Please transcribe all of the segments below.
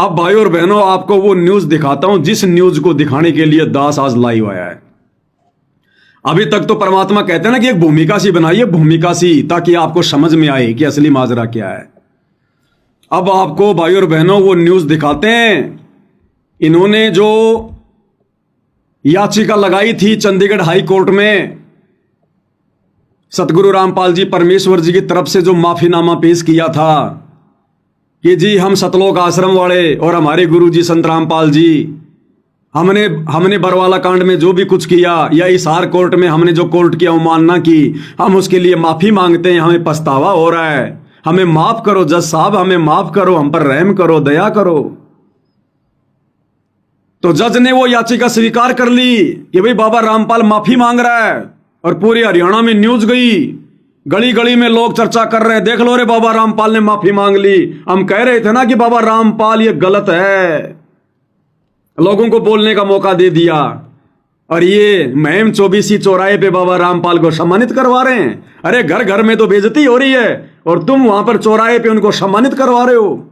अब भाई और बहनों, आपको वो न्यूज दिखाता हूं जिस न्यूज को दिखाने के लिए दास आज लाइव आया है। अभी तक तो परमात्मा कहते हैं ना कि एक भूमिका सी बनाइए, भूमिका सी, ताकि आपको समझ में आए कि असली माजरा क्या है। अब आपको भाई और बहनों वो न्यूज दिखाते हैं। इन्होंने जो याचिका लगाई थी चंडीगढ़ हाई कोर्ट में, सतगुरु रामपाल जी परमेश्वर जी की तरफ से जो माफीनामा पेश किया था कि जी हम सतलोक आश्रम वाले और हमारे गुरु जी संत रामपाल जी, हमने बरवाला कांड में जो भी कुछ किया या हिसार कोर्ट में हमने जो कोर्ट की अवमानना की, हम उसके लिए माफी मांगते हैं। हमें पछतावा हो रहा है, हमें माफ करो जज साहब, हमें माफ करो, हम पर रहम करो, दया करो। तो जज ने वो याचिका स्वीकार कर ली कि भाई बाबा रामपाल माफी मांग रहा है, और पूरे हरियाणा में न्यूज गई, गली गली में लोग चर्चा कर रहे हैं, देख लो रे बाबा रामपाल ने माफी मांग ली। हम कह रहे थे ना कि बाबा रामपाल ये गलत है, लोगों को बोलने का मौका दे दिया, और ये महम 24 चौराहे पे बाबा रामपाल को सम्मानित करवा रहे हैं। अरे घर घर में तो बेइज्जती हो रही है और तुम वहां पर चौराहे पे उनको सम्मानित करवा रहे हो।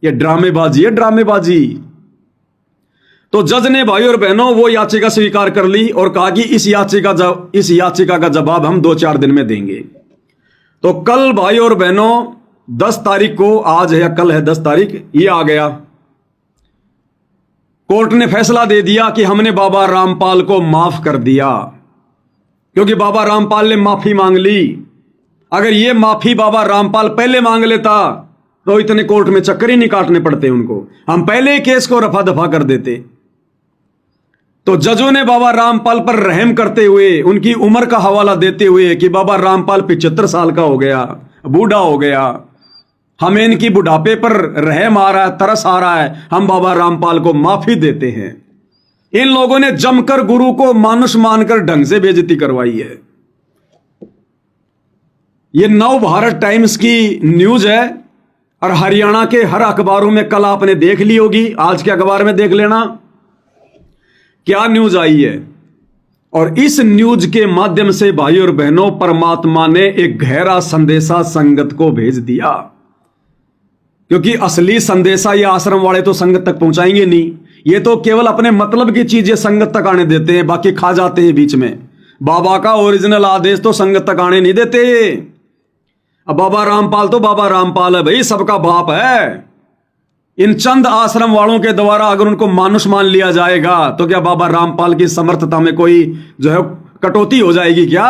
ये ड्रामेबाजी है, ड्रामेबाजी। तो जज ने भाई और बहनों वो याचिका स्वीकार कर ली और कहा कि इस याचिका का जवाब हम 2-4 दिन में देंगे। तो कल भाई और बहनों 10 तारीख को, आज है या कल है 10 तारीख, ये आ गया। कोर्ट ने फैसला दे दिया कि हमने बाबा रामपाल को माफ कर दिया, क्योंकि बाबा रामपाल ने माफी मांग ली। अगर ये माफी बाबा रामपाल पहले मांग लेता तो इतने कोर्ट में चक्कर ही नहीं काटने पड़ते उनको, हम पहले ही केस को रफा दफा कर देते। तो जजों ने बाबा रामपाल पर रहम करते हुए, उनकी उम्र का हवाला देते हुए कि बाबा रामपाल 75 साल का हो गया, बूढ़ा हो गया, हमें इनकी बुढ़ापे पर रहम आ रहा है, तरस आ रहा है, हम बाबा रामपाल को माफी देते हैं। इन लोगों ने जमकर गुरु को मानुष मानकर ढंग से बेइज्जती करवाई है। ये नव भारत टाइम्स की न्यूज है और हरियाणा के हर अखबारों में कल आपने देख ली होगी, आज के अखबार में देख लेना क्या न्यूज आई है। और इस न्यूज के माध्यम से भाई और बहनों, परमात्मा ने एक गहरा संदेशा संगत को भेज दिया, क्योंकि असली संदेशा ये आश्रम वाले तो संगत तक पहुंचाएंगे नहीं। ये तो केवल अपने मतलब की चीजें संगत तक आने देते हैं, बाकी खा जाते हैं बीच में। बाबा का ओरिजिनल आदेश तो संगत तक आने नहीं देते। अब बाबा रामपाल तो बाबा रामपाल है भाई, सबका बाप है। इन चंद आश्रम वालों के द्वारा अगर उनको मानुष मान लिया जाएगा तो क्या बाबा रामपाल की समर्थता में कोई जो है कटौती हो जाएगी क्या?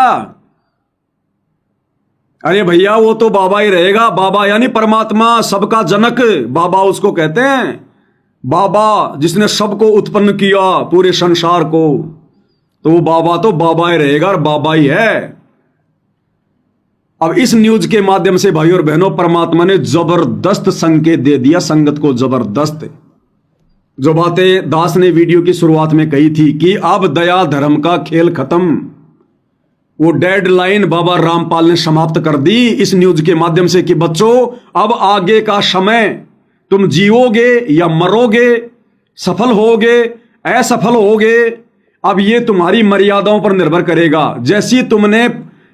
अरे भैया वो तो बाबा ही रहेगा। बाबा यानी परमात्मा, सबका जनक, बाबा उसको कहते हैं। बाबा जिसने सबको उत्पन्न किया, पूरे संसार को, तो वो बाबा तो बाबा ही रहेगा और बाबा ही है। अब इस न्यूज के माध्यम से भाई और बहनों, परमात्मा ने जबरदस्त संकेत दे दिया संगत को, जबरदस्त। जो बातें दास ने वीडियो की शुरुआत में कही थी कि अब दया धर्म का खेल खत्म, वो डेडलाइन बाबा रामपाल ने समाप्त कर दी इस न्यूज के माध्यम से कि बच्चों अब आगे का समय, तुम जीवोगे या मरोगे, सफल होगे असफल होगे, अब ये तुम्हारी मर्यादाओं पर निर्भर करेगा। जैसी तुमने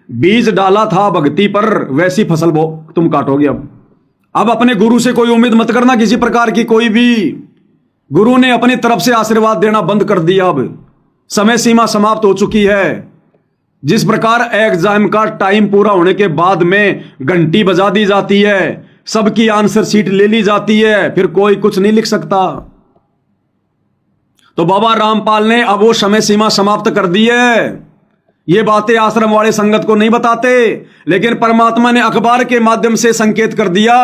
बीज डाला था भक्ति पर, वैसी फसल तुम काटोगे। अब अपने गुरु से कोई उम्मीद मत करना किसी प्रकार की, कोई भी। गुरु ने अपनी तरफ से आशीर्वाद देना बंद कर दिया। अब समय सीमा समाप्त हो चुकी है। जिस प्रकार एग्जाम का टाइम पूरा होने के बाद में घंटी बजा दी जाती है, सबकी आंसर शीट ले ली जाती है, फिर कोई कुछ नहीं लिख सकता। तो बाबा रामपाल ने अब वो समय सीमा समाप्त कर दी है। ये बातें आश्रम वाले संगत को नहीं बताते, लेकिन परमात्मा ने अखबार के माध्यम से संकेत कर दिया।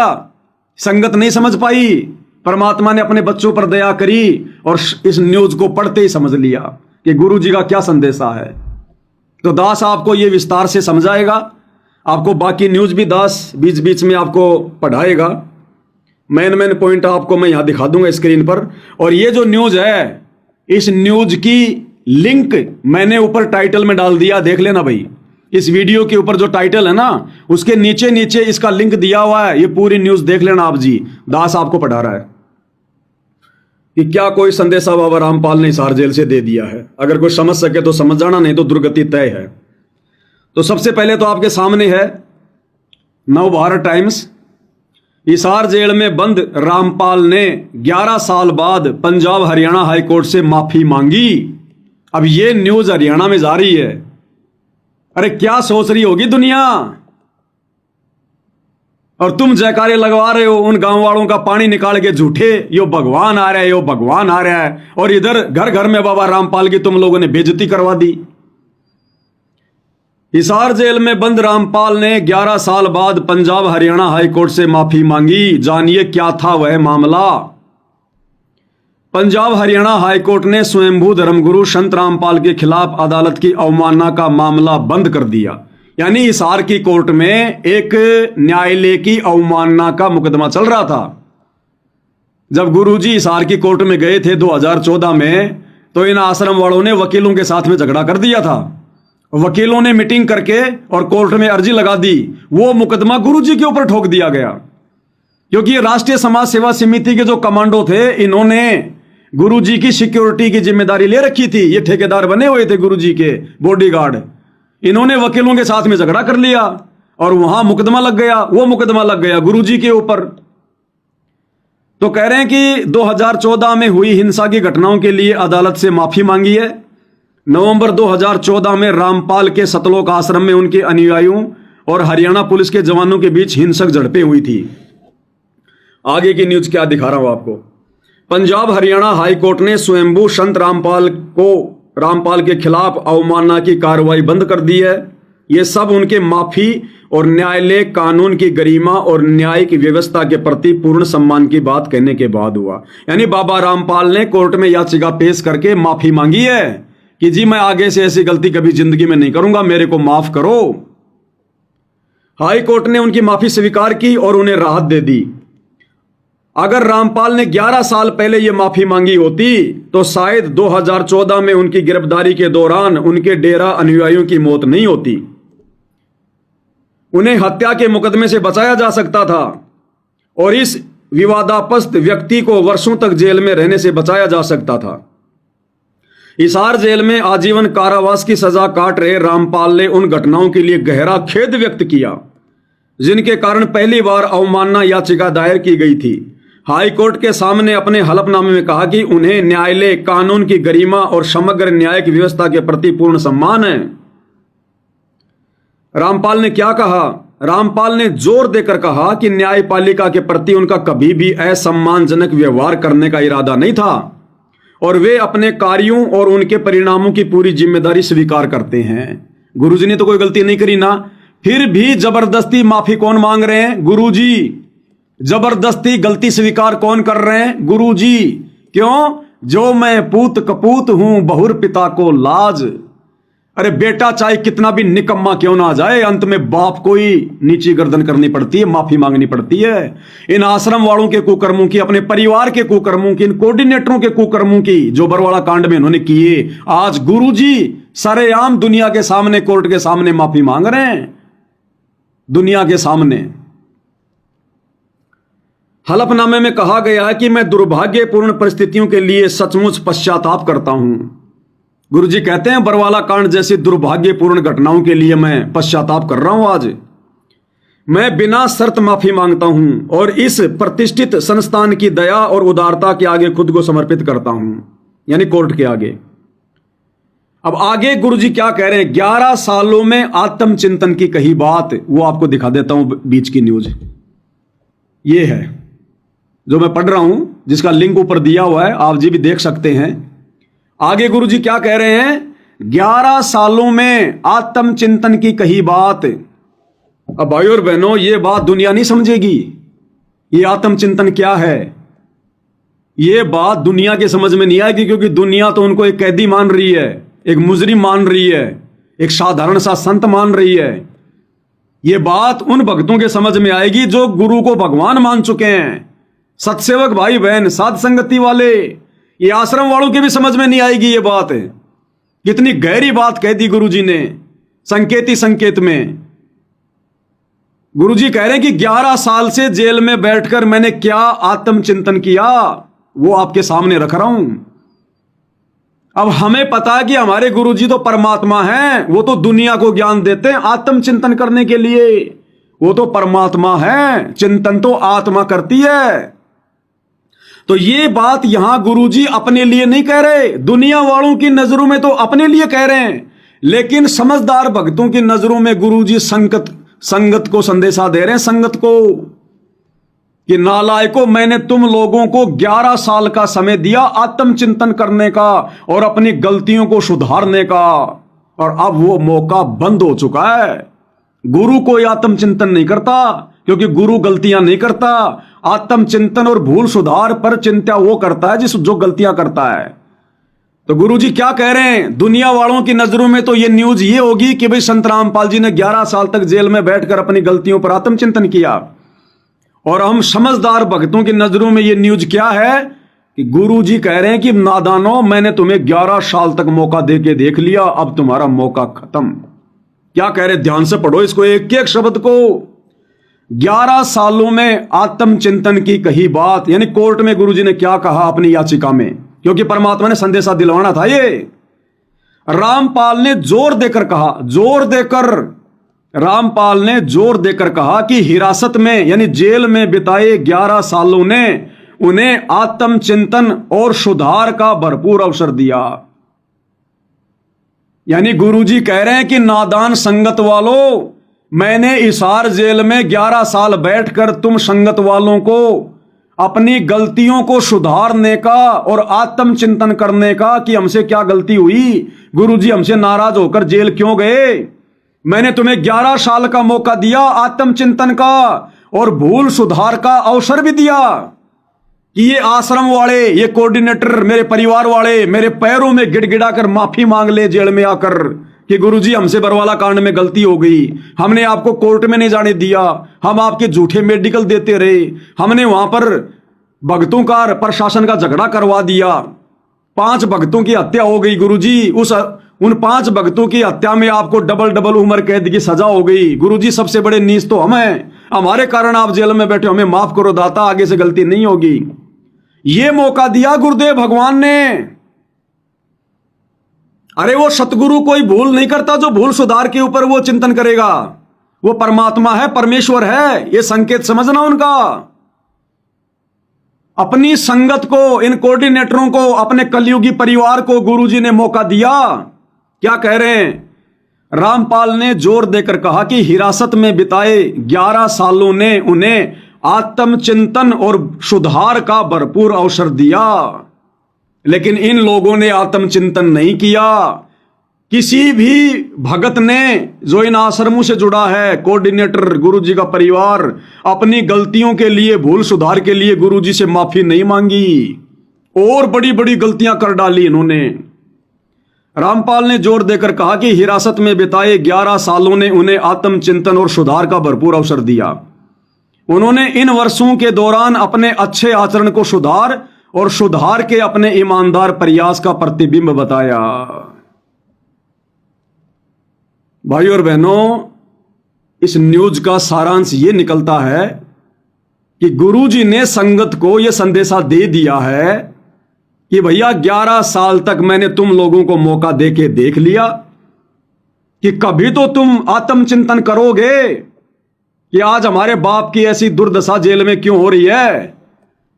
संगत नहीं समझ पाई, परमात्मा ने अपने बच्चों पर दया करी और इस न्यूज को पढ़ते ही समझ लिया कि गुरु जी का क्या संदेशा है। तो दास आपको ये विस्तार से समझाएगा, आपको बाकी न्यूज भी दास बीच बीच में आपको पढ़ाएगा। मेन पॉइंट आपको मैं यहां दिखा दूंगा स्क्रीन पर। और ये जो न्यूज है, इस न्यूज की लिंक मैंने ऊपर टाइटल में डाल दिया, देख लेना भाई। इस वीडियो के ऊपर जो टाइटल है ना, उसके नीचे नीचे इसका लिंक दिया हुआ है। ये पूरी न्यूज देख लेना आप जी। दास आपको पढ़ा रहा है कि क्या कोई संदेशा बाबा रामपाल ने हिसार जेल से दे दिया है। अगर कोई समझ सके तो समझ जाना, नहीं तो दुर्गति तय है। तो सबसे पहले तो आपके सामने है नव भारत टाइम्स। हिसार जेल में बंद रामपाल ने 11 साल बाद पंजाब हरियाणा हाई कोर्ट से माफी मांगी। अब ये न्यूज हरियाणा में जा रही है। अरे क्या सोच रही होगी दुनिया, और तुम जयकारे लगवा रहे हो उन गांव वालों का पानी निकाल के झूठे, यो भगवान आ रहा है, यो भगवान आ रहा है, और इधर घर घर में बाबा रामपाल की तुम लोगों ने बेइज्जती करवा दी। हिसार जेल में बंद रामपाल ने 11 साल बाद पंजाब हरियाणा हाई कोर्ट से माफी मांगी। जानिए क्या था वह मामला। पंजाब हरियाणा हाई कोर्ट ने स्वयंभू धर्मगुरु संत रामपाल के खिलाफ अदालत की अवमानना का मामला बंद कर दिया। यानी हिसार की कोर्ट में एक न्यायालय की अवमानना का मुकदमा चल रहा था। जब गुरुजी हिसार की कोर्ट में गए थे 2014 में, तो इन आश्रम वालों ने वकीलों के साथ में झगड़ा कर दिया था। वकीलों ने मीटिंग करके और कोर्ट में अर्जी लगा दी। वो मुकदमा गुरुजी के ऊपर ठोक दिया गया, क्योंकि राष्ट्रीय समाज सेवा समिति के जो कमांडो थे, इन्होंने गुरुजी की सिक्योरिटी की जिम्मेदारी ले रखी थी। ये ठेकेदार बने हुए थे गुरुजी के बॉडीगार्ड। इन्होंने वकीलों के साथ में झगड़ा कर लिया और वहां मुकदमा लग गया। वो मुकदमा लग गया गुरुजी के ऊपर। तो कह रहे हैं कि 2014 में हुई हिंसा की घटनाओं के लिए अदालत से माफी मांगी है। नवंबर 2014 में रामपाल के सतलोक आश्रम में उनके अनुयायियों और हरियाणा पुलिस के जवानों के बीच हिंसक झड़पें हुई थी। आगे की न्यूज क्या दिखा रहा हूं आपको। पंजाब हरियाणा हाई कोर्ट ने स्वयंभू संत रामपाल के खिलाफ अवमानना की कार्रवाई बंद कर दी है। यह सब उनके माफी और न्यायालय कानून की गरिमा और न्यायिक व्यवस्था के प्रति पूर्ण सम्मान की बात कहने के बाद हुआ। यानी बाबा रामपाल ने कोर्ट में याचिका पेश करके माफी मांगी है कि जी मैं आगे से ऐसी गलती कभी जिंदगी में नहीं करूंगा, मेरे को माफ करो। हाई कोर्ट ने उनकी माफी स्वीकार की और उन्हें राहत दे दी। अगर रामपाल ने 11 साल पहले यह माफी मांगी होती तो शायद 2014 में उनकी गिरफ्तारी के दौरान उनके डेरा अनुयायियों की मौत नहीं होती। उन्हें हत्या के मुकदमे से बचाया जा सकता था और इस विवादास्पद व्यक्ति को वर्षों तक जेल में रहने से बचाया जा सकता था। हिसार जेल में आजीवन कारावास की सजा काट रहे रामपाल ने उन घटनाओं के लिए गहरा खेद व्यक्त किया जिनके कारण पहली बार अवमानना याचिका दायर की गई थी। हाई कोर्ट के सामने अपने हलफनामे में कहा कि उन्हें न्यायालय कानून की गरिमा और समग्र न्यायिक व्यवस्था के प्रति पूर्ण सम्मान है। रामपाल ने क्या कहा? रामपाल ने जोर देकर कहा कि न्यायपालिका के प्रति उनका कभी भी असम्मानजनक व्यवहार करने का इरादा नहीं था और वे अपने कार्यों और उनके परिणामों की पूरी जिम्मेदारी स्वीकार करते हैं। गुरुजी ने तो कोई गलती नहीं करी ना, फिर भी जबरदस्ती माफी कौन मांग रहे हैं? गुरुजी। जबरदस्ती गलती स्वीकार कौन कर रहे हैं? गुरुजी। क्यों? जो मैं पूत कपूत हूं बहुर पिता को लाज। अरे बेटा चाहे कितना भी निकम्मा क्यों ना जाए, अंत में बाप को ही नीची गर्दन करनी पड़ती है, माफी मांगनी पड़ती है। इन आश्रम वालों के कुकर्मों की, अपने परिवार के कुकर्मों की, इन कोऑर्डिनेटरों के कुकर्मों की जो बरवाड़ा कांड में इन्होंने किए, आज गुरुजी सरेआम दुनिया के सामने, कोर्ट के सामने माफी मांग रहे हैं। दुनिया के सामने हलफनामे में कहा गया है कि मैं दुर्भाग्यपूर्ण परिस्थितियों के लिए सचमुच पश्चाताप करता हूं। गुरुजी कहते हैं बरवाला कांड जैसी दुर्भाग्यपूर्ण घटनाओं के लिए मैं पश्चाताप कर रहा हूं। आज मैं बिना शर्त माफी मांगता हूं और इस प्रतिष्ठित संस्थान की दया और उदारता के आगे खुद को समर्पित करता हूं, यानी कोर्ट के आगे। अब आगे गुरुजी क्या कह रहे हैं? 11 सालों में आत्मचिंतन की कही बात, वो आपको दिखा देता हूं। बीच की न्यूज ये है जो मैं पढ़ रहा हूं, जिसका लिंक ऊपर दिया हुआ है, आप जी भी देख सकते हैं। आगे गुरुजी क्या कह रहे हैं? 11 सालों में आत्मचिंतन की कही बात। अब भाई और बहनों, ये बात दुनिया नहीं समझेगी। ये आत्मचिंतन क्या है, ये बात दुनिया के समझ में नहीं आएगी, क्योंकि दुनिया तो उनको एक कैदी मान रही है, एक मुजरिम मान रही है, एक साधारण सा संत मान रही है। ये बात उन भक्तों के समझ में आएगी जो गुरु को भगवान मान चुके हैं। सत्सेवक भाई बहन, साध संगति वाले, ये आश्रम वालों के भी समझ में नहीं आएगी ये बात। कितनी गहरी बात कह दी गुरुजी ने संकेती संकेत में। गुरुजी कह रहे हैं कि 11 साल से जेल में बैठकर मैंने क्या आत्मचिंतन किया, वो आपके सामने रख रहा हूं। अब हमें पता है कि हमारे गुरुजी तो परमात्मा हैं, वो तो दुनिया को ज्ञान देते हैं आत्मचिंतन करने के लिए। वो तो परमात्मा है, चिंतन तो आत्मा करती है। तो ये बात यहां गुरुजी अपने लिए नहीं कह रहे, दुनिया वालों की नजरों में तो अपने लिए कह रहे हैं, लेकिन समझदार भक्तों की नजरों में गुरुजी संगत को संदेशा दे रहे हैं, संगत को, कि नालायकों, मैंने तुम लोगों को 11 साल का समय दिया आत्मचिंतन करने का और अपनी गलतियों को सुधारने का, और अब वो मौका बंद हो चुका है। गुरु कोई आत्मचिंतन नहीं करता, क्योंकि गुरु गलतियां नहीं करता। आत्मचिंतन और भूल सुधार पर चिंता वो करता है जो गलतियां करता है। तो गुरुजी क्या कह रहे हैं, दुनिया वालों की नजरों में तो ये न्यूज ये होगी कि भाई संत रामपाल जी ने 11 साल तक जेल में बैठकर अपनी गलतियों पर आत्मचिंतन किया, और हम समझदार भक्तों की नजरों में ये न्यूज क्या है कि गुरुजी कह रहे हैं कि नादानो, मैंने तुम्हें 11 साल तक मौका देके देख लिया, अब तुम्हारा मौका खत्म। क्या कह रहे, ध्यान से पढ़ो इसको, एक एक शब्द को। 11 सालों में आत्मचिंतन की कही बात, यानी कोर्ट में गुरुजी ने क्या कहा अपनी याचिका में, क्योंकि परमात्मा ने संदेशा दिलवाना था। ये रामपाल ने जोर देकर कहा, रामपाल ने जोर देकर कहा कि हिरासत में यानी जेल में बिताए 11 सालों ने उन्हें आत्मचिंतन और सुधार का भरपूर अवसर दिया। यानी गुरुजी कह रहे हैं कि नादान संगत वालों, मैंने हिसार जेल में 11 साल बैठकर तुम संगत वालों को अपनी गलतियों को सुधारने का और आत्मचिंतन करने का कि हमसे क्या गलती हुई, गुरुजी हमसे नाराज होकर जेल क्यों गए, मैंने तुम्हें 11 साल का मौका दिया आत्मचिंतन का और भूल सुधार का अवसर भी दिया, कि ये आश्रम वाले, ये कोऑर्डिनेटर, मेरे परिवार वाले मेरे पैरों में गिड़गिड़ाकर माफी मांग ले जेल में आकर कि गुरुजी हमसे बरवाला कांड में गलती हो गई, हमने आपको कोर्ट में नहीं जाने दिया, हम आपके झूठे मेडिकल देते रहे, हमने वहां पर भक्तों का प्रशासन का झगड़ा करवा दिया, 5 भक्तों की हत्या हो गई गुरुजी, उन 5 भक्तों की हत्या में आपको डबल उम्र कैद की सजा हो गई, गुरुजी सबसे बड़े नीच तो हम हैं, हमारे कारण आप जेल में बैठे, हमें माफ करो दाता, आगे से गलती नहीं होगी। ये मौका दिया गुरुदेव भगवान ने। अरे वो सतगुरु कोई भूल नहीं करता जो भूल सुधार के ऊपर वो चिंतन करेगा, वो परमात्मा है, परमेश्वर है, ये संकेत समझना उनका। अपनी संगत को, इन कोऑर्डिनेटरों को, अपने कलयुगी परिवार को गुरुजी ने मौका दिया। क्या कह रहे हैं, रामपाल ने जोर देकर कहा कि हिरासत में बिताए 11 सालों ने उन्हें आत्मचिंतन और सुधार का भरपूर अवसर दिया, लेकिन इन लोगों ने आत्मचिंतन नहीं किया। किसी भी भगत ने जो इन आश्रमों से जुड़ा है, कोऑर्डिनेटर, गुरुजी का परिवार, अपनी गलतियों के लिए, भूल सुधार के लिए गुरुजी से माफी नहीं मांगी और बड़ी बड़ी गलतियां कर डाली इन्होंने। रामपाल ने जोर देकर कहा कि हिरासत में बिताए 11 सालों ने उन्हें आत्मचिंतन और सुधार का भरपूर अवसर दिया। उन्होंने इन वर्षों के दौरान अपने अच्छे आचरण को सुधार और सुधार के अपने ईमानदार प्रयास का प्रतिबिंब बताया। भाई और बहनों, इस न्यूज का सारांश ये निकलता है कि गुरुजी ने संगत को यह संदेशा दे दिया है कि भैया 11 साल तक मैंने तुम लोगों को मौका देके देख लिया कि कभी तो तुम आत्मचिंतन करोगे कि आज हमारे बाप की ऐसी दुर्दशा जेल में क्यों हो रही है,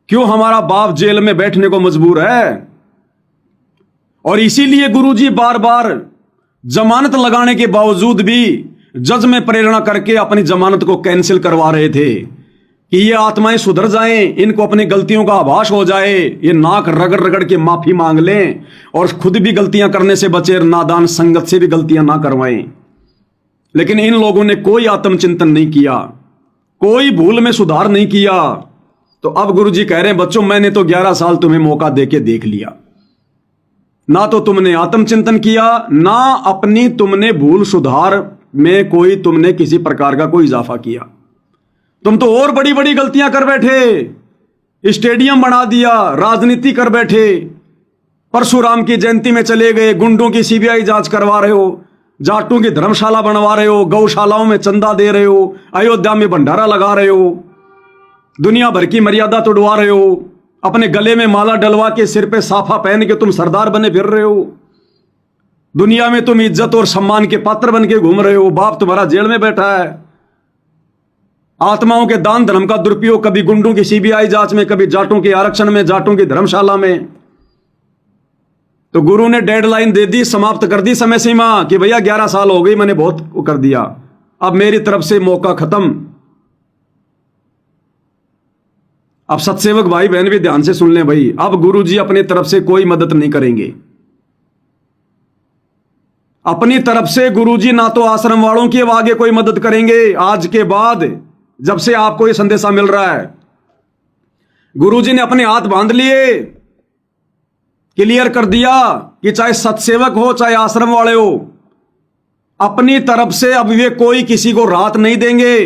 क्यों हमारा बाप जेल में बैठने को मजबूर है। और इसीलिए गुरुजी बार बार जमानत लगाने के बावजूद भी जज में प्रेरणा करके अपनी जमानत को कैंसिल करवा रहे थे कि ये आत्माएं सुधर जाएं, इनको अपनी गलतियों का आभास हो जाए, ये नाक रगड़ रगड़ के माफी मांग लें और खुद भी गलतियां करने से बचे, नादान संगत से भी गलतियां ना करवाएं। लेकिन इन लोगों ने कोई आत्मचिंतन नहीं किया, कोई भूल में सुधार नहीं किया। तो अब गुरुजी कह रहे हैं, बच्चों मैंने तो 11 साल तुम्हें मौका देके देख लिया, ना तो तुमने आत्मचिंतन किया, ना अपनी तुमने भूल सुधार में कोई तुमने किसी प्रकार का कोई इजाफा किया। तुम तो और बड़ी बड़ी गलतियां कर बैठे, स्टेडियम बना दिया, राजनीति कर बैठे, परशुराम की जयंती में चले गए, गुंडों की सीबीआई जांच करवा रहे हो, जाटों की धर्मशाला बनवा रहे हो, गौशालाओं में चंदा दे रहे हो, अयोध्या में भंडारा लगा रहे हो, दुनिया भर की मर्यादा तोड़वा रहे हो, अपने गले में माला डलवा के सिर पे साफा पहन के तुम सरदार बने फिर रहे हो, दुनिया में तुम इज्जत और सम्मान के पात्र बन के घूम रहे हो, बाप तुम्हारा जेल में बैठा है। आत्माओं के दान धर्म का दुरुपयोग, कभी गुंडों की सीबीआई जांच में, कभी जाटों के आरक्षण में, जाटों की धर्मशाला में। तो गुरु ने डेडलाइन दे दी, समाप्त कर दी समय सीमा कि भैया 11 साल हो गई, मैंने बहुत कर दिया, अब मेरी तरफ से मौका खत्म। अब सत्सेवक भाई बहन भी ध्यान से सुन लें भाई, अब गुरु जी अपनी तरफ से कोई मदद नहीं करेंगे। अपनी तरफ से गुरु जी ना तो आश्रम वालों की अब आगे कोई मदद करेंगे। आज के बाद जब से आपको यह संदेशा मिल रहा है, गुरु जी ने अपने हाथ बांध लिए, क्लियर कर दिया कि चाहे सत्सेवक हो चाहे आश्रम वाले हो, अपनी तरफ से अब वे कोई किसी को राहत नहीं देंगे।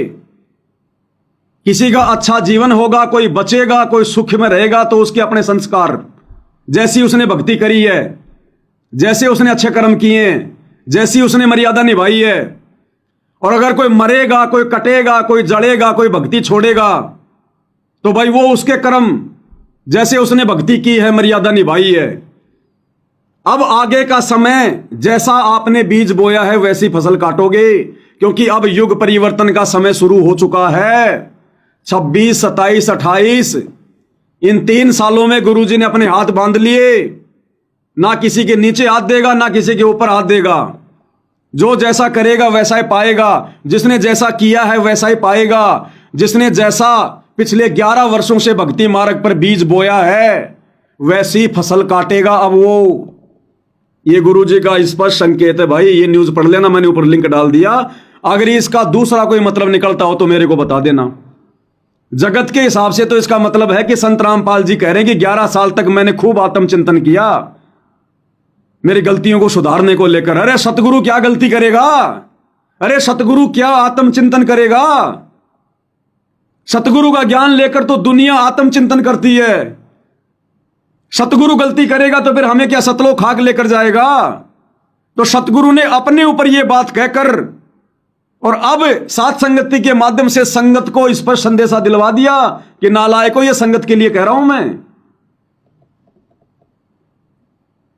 किसी का अच्छा जीवन होगा, कोई बचेगा, कोई सुख में रहेगा तो उसके अपने संस्कार, जैसी उसने भक्ति करी है, जैसे उसने अच्छे कर्म किए हैं, जैसी उसने मर्यादा निभाई है। और अगर कोई मरेगा, कोई कटेगा, कोई जड़ेगा, कोई भक्ति छोड़ेगा, तो भाई वो उसके कर्म, जैसे उसने भक्ति की है, मर्यादा निभाई है। अब आगे का समय जैसा आपने बीज बोया है वैसी फसल काटोगे, क्योंकि अब युग परिवर्तन का समय शुरू हो चुका है। 26, 27, 28 इन 3 सालों में गुरुजी ने अपने हाथ बांध लिए। ना किसी के नीचे हाथ देगा, ना किसी के ऊपर हाथ देगा। जो जैसा करेगा वैसा ही पाएगा, जिसने जैसा किया है वैसा ही पाएगा। जिसने जैसा पिछले 11 वर्षों से भक्ति मार्ग पर बीज बोया है वैसी फसल काटेगा अब वो। ये गुरुजी का स्पष्ट संकेत है भाई, ये न्यूज पढ़ लेना, मैंने ऊपर लिंक डाल दिया। अगर इसका दूसरा कोई मतलब निकलता हो तो मेरे को बता देना। जगत के हिसाब से तो इसका मतलब है कि संत रामपाल जी कह रहे हैं कि 11 साल तक मैंने खूब आत्मचिंतन किया मेरी गलतियों को सुधारने को लेकर। अरे सतगुरु क्या गलती करेगा? अरे सतगुरु क्या आत्मचिंतन करेगा? सतगुरु का ज्ञान लेकर तो दुनिया आत्मचिंतन करती है। सतगुरु गलती करेगा तो फिर हमें क्या सतलोक खाक लेकर जाएगा? तो सतगुरु ने अपने ऊपर यह बात कहकर और अब साथ संगति के माध्यम से संगत को स्पष्ट संदेशा दिलवा दिया कि नालायकों, यह संगत के लिए कह रहा हूं मैं।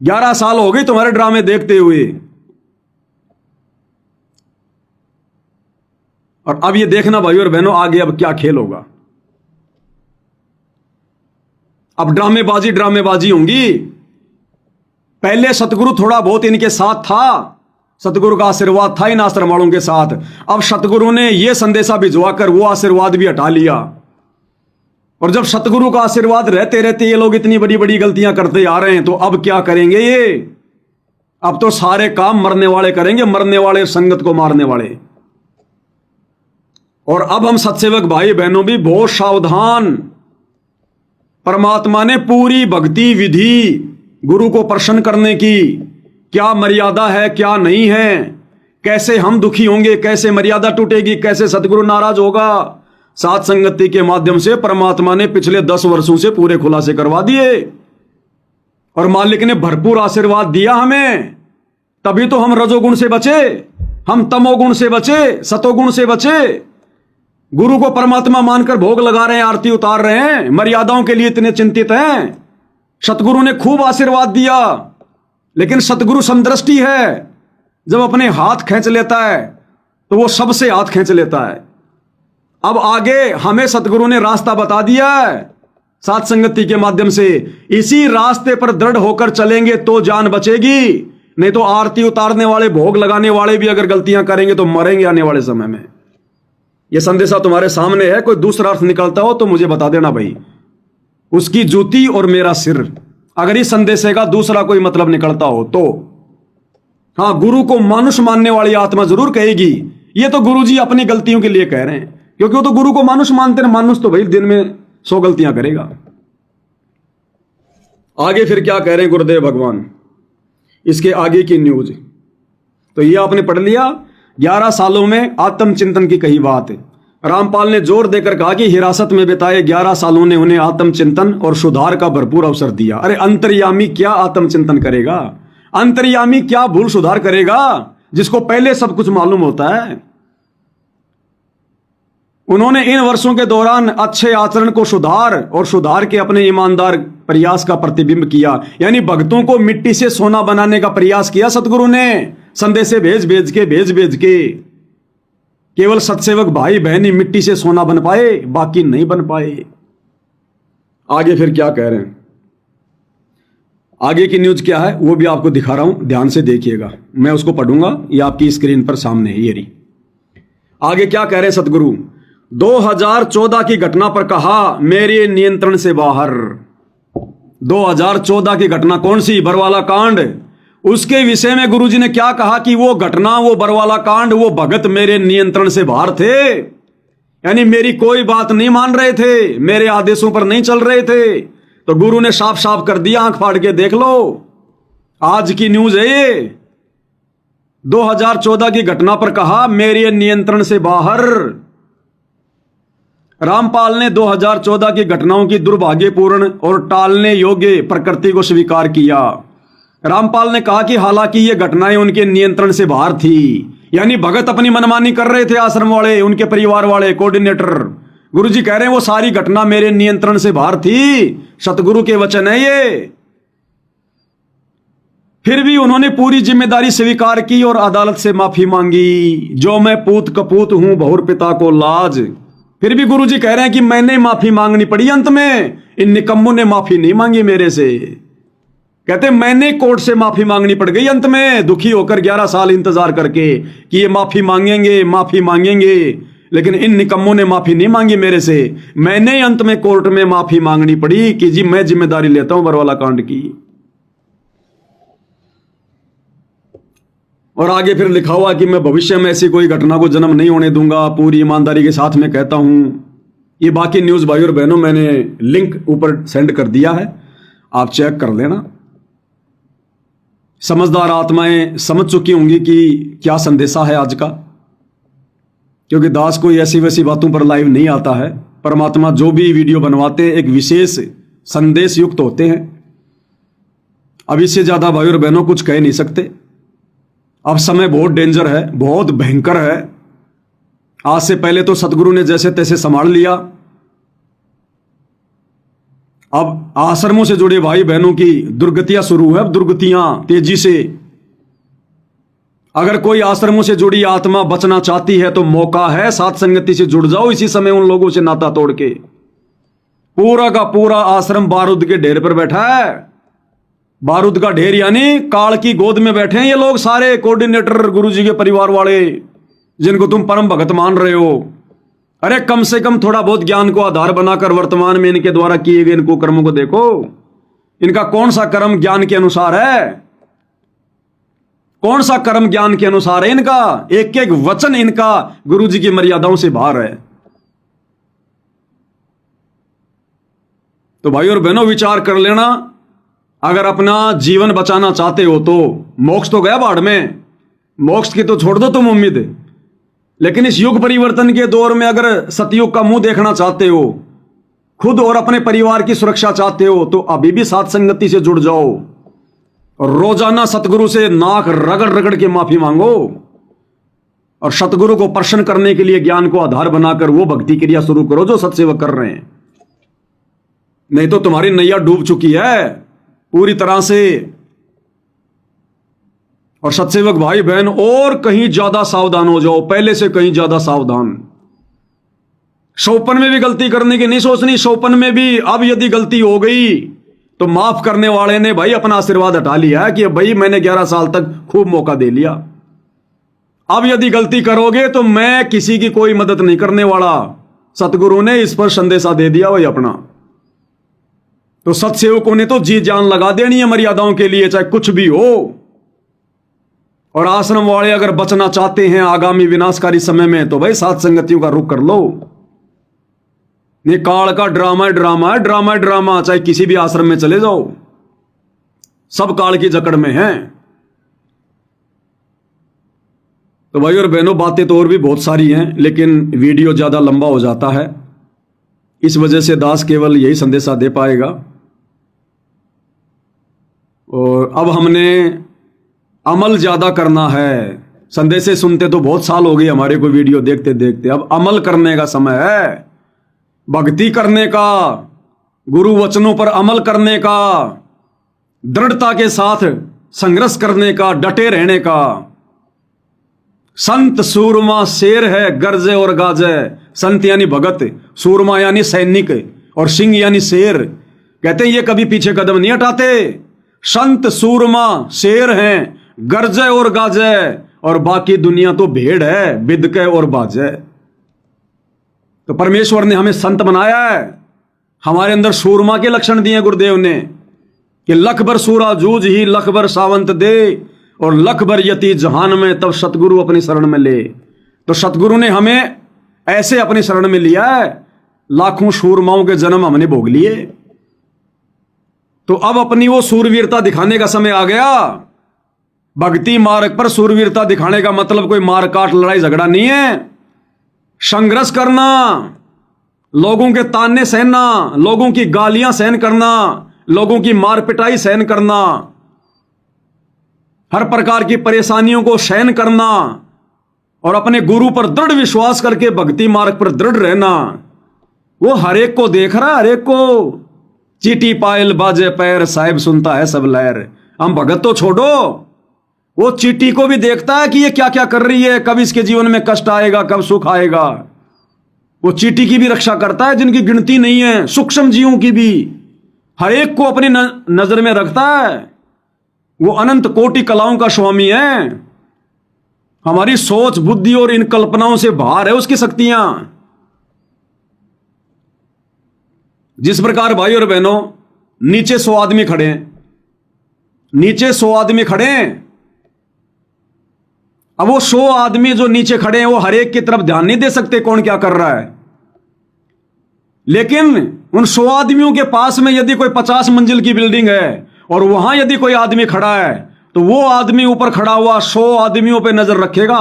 11 साल हो गए तुम्हारे ड्रामे देखते हुए, और अब ये देखना भाई और बहनों आगे अब क्या खेल होगा। अब ड्रामेबाजी होंगी। पहले सतगुरु थोड़ा बहुत इनके साथ था, सतगुरु का आशीर्वाद था इन आश्रम वालों के साथ। अब सतगुरु ने यह संदेशा भिजवाकर वो आशीर्वाद भी हटा लिया। और जब सतगुरु का आशीर्वाद रहते रहते ये लोग इतनी बड़ी बड़ी गलतियां करते आ रहे हैं, तो अब क्या करेंगे ये? अब तो सारे काम मरने वाले करेंगे, मरने वाले संगत को मारने वाले। और अब हम सत्सेवक भाई बहनों भी बहुत सावधान। परमात्मा ने पूरी भक्ति विधि गुरु को प्रसन्न करने की क्या मर्यादा है, क्या नहीं है, कैसे हम दुखी होंगे, कैसे मर्यादा टूटेगी, कैसे सतगुरु नाराज होगा, साथ संगति के माध्यम से परमात्मा ने पिछले 10 वर्षों से पूरे खुलासे करवा दिए। और मालिक ने भरपूर आशीर्वाद दिया हमें, तभी तो हम रजोगुण से बचे, हम तमोगुण से बचे, सतोगुण से बचे। गुरु को परमात्मा मानकर भोग लगा रहे हैं, आरती उतार रहे हैं, मर्यादाओं के लिए इतने चिंतित हैं। सतगुरु ने खूब आशीर्वाद दिया, लेकिन सतगुरु समदृष्टि है। जब अपने हाथ खींच लेता है तो वो सबसे हाथ खींच लेता है। अब आगे हमें सतगुरु ने रास्ता बता दिया है साथ संगति के माध्यम से। इसी रास्ते पर दृढ़ होकर चलेंगे तो जान बचेगी, नहीं तो आरती उतारने वाले, भोग लगाने वाले भी अगर गलतियां करेंगे तो मरेंगे आने वाले समय में। यह संदेशा तुम्हारे सामने है, कोई दूसरा अर्थ निकलता हो तो मुझे बता देना भाई। उसकी जूती और मेरा सिर, अगर इस संदेशे का दूसरा कोई मतलब निकलता हो तो। हां, गुरु को मानुष मानने वाली आत्मा जरूर कहेगी ये तो गुरु जी अपनी गलतियों के लिए कह रहे हैं, क्योंकि वो तो गुरु को मानुष मानते हैं। मानुष तो भाई दिन में 100 गलतियां करेगा। आगे फिर क्या कह रहे हैं गुरुदेव भगवान, इसके आगे की न्यूज तो ये आपने पढ़ लिया। 11 सालों में आत्मचिंतन की कही बात। रामपाल ने जोर देकर कहा कि हिरासत में बिताए 11 सालों ने उन्हें आत्मचिंतन और सुधार का भरपूर अवसर दिया। अरे अंतर्यामी क्या आत्मचिंतन करेगा? अंतर्यामी क्या भूल सुधार करेगा, जिसको पहले सब कुछ मालूम होता है? उन्होंने इन वर्षों के दौरान अच्छे आचरण को सुधार और सुधार के अपने ईमानदार प्रयास का प्रतिबिंब किया। यानी भक्तों को मिट्टी से सोना बनाने का प्रयास किया सतगुरु ने, संदेशे भेज भेज के केवल सत्सेवक भाई बहन ही मिट्टी से सोना बन पाए, बाकी नहीं बन पाए। आगे फिर क्या कह रहे हैं, आगे की न्यूज क्या है वो भी आपको दिखा रहा हूं, ध्यान से देखिएगा। मैं उसको पढ़ूंगा, ये आपकी स्क्रीन पर सामने है, ये रही। आगे क्या कह रहे हैं सतगुरु, 2014 की घटना पर कहा मेरे नियंत्रण से बाहर। 2014 की घटना कौन सी, बरवाला कांड। उसके विषय में गुरुजी ने क्या कहा कि वो घटना, वो बरवाला कांड, वो भगत मेरे नियंत्रण से बाहर थे, यानी मेरी कोई बात नहीं मान रहे थे, मेरे आदेशों पर नहीं चल रहे थे। तो गुरु ने साफ साफ कर दिया, आंख फाड़ के देख लो, आज की न्यूज है ये। 2014 की घटना पर कहा मेरे नियंत्रण से बाहर। रामपाल ने 2014 की घटनाओं की दुर्भाग्यपूर्ण और टालने योग्य प्रकृति को स्वीकार किया। रामपाल ने कहा कि हालांकि ये घटनाएं उनके नियंत्रण से बाहर थी, यानी भगत अपनी मनमानी कर रहे थे, आश्रम वाले, उनके परिवार वाले, कोऑर्डिनेटर। गुरुजी कह रहे हैं वो सारी घटना मेरे नियंत्रण से बाहर थी, सतगुरु के वचन है ये। फिर भी उन्होंने पूरी जिम्मेदारी स्वीकार की और अदालत से माफी मांगी। जो मैं पूत कपूत हूं बहुर पिता को लाज। फिर भी गुरुजी कह रहे हैं कि मैंने माफी मांगनी पड़ी अंत में, इन निकम्मों ने माफी नहीं मांगी मेरे से। कहते मैंने कोर्ट से माफी मांगनी पड़ गई अंत में, दुखी होकर 11 साल इंतजार करके कि ये माफी मांगेंगे, माफी मांगेंगे, लेकिन इन निकम्मों ने माफी नहीं मांगी मेरे से। मैंने अंत में कोर्ट में माफी मांगनी पड़ी कि जी मैं जिम्मेदारी लेता हूं बरवाला कांड की। और आगे फिर लिखा हुआ कि मैं भविष्य में ऐसी कोई घटना को जन्म नहीं होने दूंगा, पूरी ईमानदारी के साथ में कहता हूं। ये बाकी न्यूज भाई और बहनों मैंने लिंक ऊपर सेंड कर दिया है, आप चेक कर लेना। समझदार आत्माएं समझ चुकी होंगी कि क्या संदेशा है आज का, क्योंकि दास कोई ऐसी वैसी बातों पर लाइव नहीं आता है। परमात्मा जो भी वीडियो बनवाते हैं एक विशेष संदेश युक्त होते हैं। अब इससे ज्यादा भाई और बहनों कुछ कह नहीं सकते। अब समय बहुत डेंजर है, बहुत भयंकर है। आज से पहले तो सतगुरु ने जैसे तैसे संभाल लिया, अब आश्रमों से जुड़े भाई बहनों की दुर्गतियां शुरू है, अब दुर्गतियां तेजी से। अगर कोई आश्रमों से जुड़ी आत्मा बचना चाहती है तो मौका है, साथ संगति से जुड़ जाओ इसी समय उन लोगों से नाता तोड़ के। पूरा का पूरा आश्रम बारूद के ढेर पर बैठा है। बारूद का ढेर यानी काल की गोद में बैठे हैं ये लोग सारे, कोऑर्डिनेटर, गुरुजी के परिवार वाले, जिनको तुम परम भगत मान रहे हो। अरे कम से कम थोड़ा बहुत ज्ञान को आधार बनाकर वर्तमान में इनके द्वारा किए गए इनको कर्मों को देखो। इनका कौन सा कर्म ज्ञान के अनुसार है, कौन सा कर्म ज्ञान के अनुसार है इनका। एक एक वचन इनका गुरुजी की मर्यादाओं से बाहर है। तो भाई और बहनों विचार कर लेना, अगर अपना जीवन बचाना चाहते हो तो मोक्ष तो गया बाढ़ में, मोक्ष की तो छोड़ दो तुम उम्मीद, लेकिन इस युग परिवर्तन के दौर में अगर सतयुग का मुंह देखना चाहते हो, खुद और अपने परिवार की सुरक्षा चाहते हो, तो अभी भी साथ संगति से जुड़ जाओ और रोजाना सतगुरु से नाक रगड़ रगड़ के माफी मांगो और सतगुरु को प्रसन्न करने के लिए ज्ञान को आधार बनाकर वो भक्ति क्रिया शुरू करो जो सत्सेवक कर रहे हैं। नहीं तो तुम्हारी नैया डूब चुकी है पूरी तरह से। और सत्सेवक भाई बहन और कहीं ज्यादा सावधान हो जाओ, पहले से कहीं ज्यादा सावधान। शोपन में भी गलती करने की नहीं सोचनी। शोपन में भी अब यदि गलती हो गई तो माफ करने वाले ने भाई अपना आशीर्वाद हटा लिया कि भाई मैंने 11 साल तक खूब मौका दे लिया। अब यदि गलती करोगे तो मैं किसी की कोई मदद नहीं करने वाला। सतगुरु ने इस पर संदेशा दे दिया भाई अपना। तो सत्सेवकों ने तो जी जान लगा देनी है मर्यादाओं के लिए, चाहे कुछ भी हो। और आश्रम वाले अगर बचना चाहते हैं आगामी विनाशकारी समय में तो भाई सात संगतियों का रुख कर लो। ये काल का ड्रामा है, ड्रामा है, ड्रामा है, ड्रामा। चाहे किसी भी आश्रम में चले जाओ, सब काल की जकड़ में हैं। तो भाई और बहनों बातें तो और भी बहुत सारी हैं, लेकिन वीडियो ज्यादा लंबा हो जाता है, इस वजह से दास केवल यही संदेशा दे पाएगा। और अब हमने अमल ज्यादा करना है। संदेशे सुनते तो बहुत साल हो गए हमारे को, वीडियो देखते देखते। अब अमल करने का समय है, भक्ति करने का, गुरु वचनों पर अमल करने का, दृढ़ता के साथ संघर्ष करने का, डटे रहने का। संत सूरमा शेर है गरजे और गाजे। संत यानी भगत, सूरमा यानी सैनिक, और सिंह यानी शेर। कहते हैं ये कभी पीछे कदम नहीं हटाते। संत सूरमा शेर हैं गरजे और गाजे, और बाकी दुनिया तो भेड़ है बिदके और बाजे। तो परमेश्वर ने हमें संत बनाया है, हमारे अंदर सूरमा के लक्षण दिए गुरुदेव ने कि लख भर सूरा जूझ ही लख भर सावंत दे, और लख भर यति जहान में तब सतगुरु अपनी शरण में ले। तो सतगुरु ने हमें ऐसे अपनी शरण में लिया है, लाखों सूरमाओं के जन्म हमने भोग लिए। तो अब अपनी वो सूरवीरता दिखाने का समय आ गया। भक्ति मार्ग पर सूरवीरता दिखाने का मतलब कोई मार काट लड़ाई झगड़ा नहीं है। संघर्ष करना, लोगों के ताने सहना, लोगों की गालियां सहन करना, लोगों की मार पिटाई सहन करना, हर प्रकार की परेशानियों को सहन करना, और अपने गुरु पर दृढ़ विश्वास करके भक्ति मार्ग पर दृढ़ रहना। वो हर एक को देख रहा है, हर एक को। चीटी पायल बाजे पैर साहिब सुनता है सब लहर। हम भगत तो छोड़ो, वो चीटी को भी देखता है कि ये क्या क्या कर रही है, कब इसके जीवन में कष्ट आएगा, कब सुख आएगा। वो चीटी की भी रक्षा करता है जिनकी गिनती नहीं है, सूक्ष्म जीवों की भी। हर एक को अपनी नजर में रखता है। वो अनंत कोटि कलाओं का स्वामी है। हमारी सोच बुद्धि और इन कल्पनाओं से बाहर है उसकी शक्तियां। जिस प्रकार भाई और बहनों नीचे 100 आदमी खड़े हैं, नीचे 100 आदमी खड़े हैं। अब वो 100 आदमी जो नीचे खड़े हैं वो हर एक की तरफ ध्यान नहीं दे सकते कौन क्या कर रहा है। लेकिन उन 100 आदमियों के पास में यदि कोई 50 मंजिल की बिल्डिंग है और वहां यदि कोई आदमी खड़ा है, तो वो आदमी ऊपर खड़ा हुआ 100 आदमियों पे नजर रखेगा।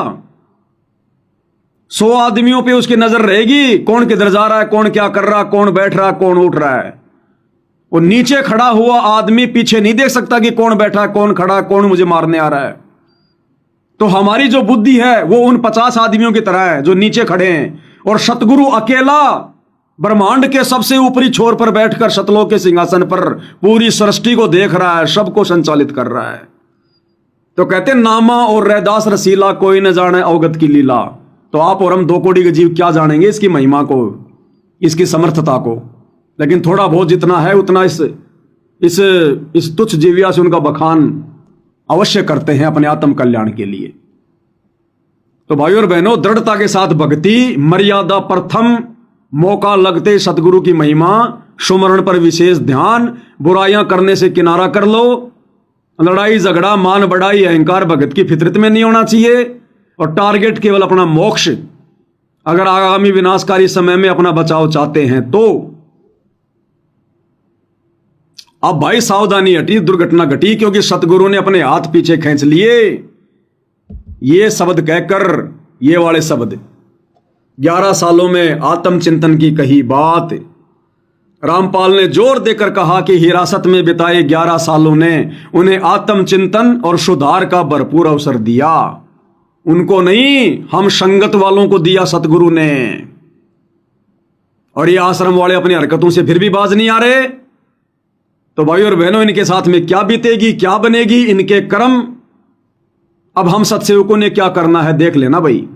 100 आदमियों पे उसकी नजर रहेगी, कौन किधर जा रहा है, कौन क्या कर रहा है, कौन बैठ रहा है, कौन उठ रहा है। वो नीचे खड़ा हुआ आदमी पीछे नहीं देख सकता कि कौन बैठा है, कौन खड़ा है, कौन मुझे मारने आ रहा है। तो हमारी जो बुद्धि है वो उन 50 आदमियों की तरह है जो नीचे खड़े हैं, और सतगुरु अकेला ब्रह्मांड के सबसे ऊपरी छोर पर बैठकर सतलोक के सिंहासन पर पूरी सृष्टि को देख रहा है, सबको संचालित कर रहा है। तो कहते नामा और रैदास रसीला कोई न जाने अवगत की लीला। तो आप और हम 2 कोटि के जीव क्या जानेंगे इसकी महिमा को, इसकी समर्थता को। लेकिन थोड़ा बहुत जितना है उतना इस तुच्छ जीविया से उनका बखान अवश्य करते हैं अपने आत्म कल्याण के लिए। तो भाइयों और बहनों, दृढ़ता के साथ भक्ति, मर्यादा प्रथम, मौका लगते सतगुरु की महिमा, सुमरण पर विशेष ध्यान, बुराइयां करने से किनारा कर लो। लड़ाई झगड़ा मान बढ़ाई अहंकार भगत की फितरत में नहीं होना चाहिए, और टारगेट केवल अपना मोक्ष। अगर आगामी विनाशकारी समय में अपना बचाव चाहते हैं तो अब भाई सावधानी हटी, दुर्घटना घटी, क्योंकि सतगुरु ने अपने हाथ पीछे खींच लिए। ये शब्द कहकर, ये वाले शब्द 11 सालों में आत्मचिंतन की कही बात। रामपाल ने जोर देकर कहा कि हिरासत में बिताए 11 सालों ने उन्हें आत्मचिंतन और सुधार का भरपूर अवसर दिया। उनको नहीं, हम संगत वालों को दिया सतगुरु ने। और ये आश्रम वाले अपनी हरकतों से फिर भी बाज नहीं आ रहे। तो भाई और बहनों, इनके साथ में क्या बीतेगी, क्या बनेगी, इनके कर्म। अब हम सत्सेवकों ने क्या करना है देख लेना भाई।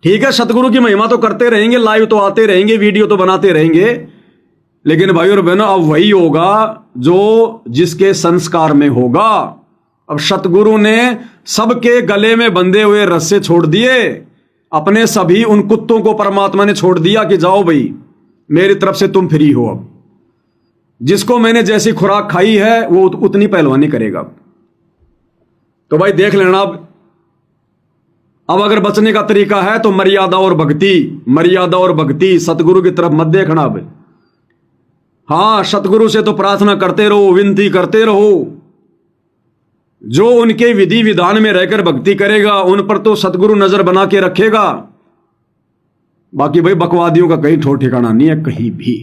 ठीक है, सतगुरु की महिमा तो करते रहेंगे, लाइव तो आते रहेंगे, वीडियो तो बनाते रहेंगे, लेकिन भाई और बहनों अब वही होगा जो जिसके संस्कार में होगा। अब सतगुरु ने सबके गले में बंधे हुए रस्से छोड़ दिए, अपने सभी उन कुत्तों को परमात्मा ने छोड़ दिया कि जाओ भाई मेरी तरफ से तुम फ्री हो। अब जिसको मैंने जैसी खुराक खाई है वो उतनी पहलवानी करेगा। तो भाई देख लेना। अब अगर बचने का तरीका है तो मर्यादा और भक्ति, मर्यादा और भक्ति, सतगुरु की तरफ मत देखना। अब हाँ, सतगुरु से तो प्रार्थना करते रहो, विनती करते रहो। जो उनके विधि विधान में रहकर भक्ति करेगा उन पर तो सतगुरु नजर बना के रखेगा। बाकी भाई बकवादियों का कहीं ठोर ठिकाना नहीं है कहीं भी।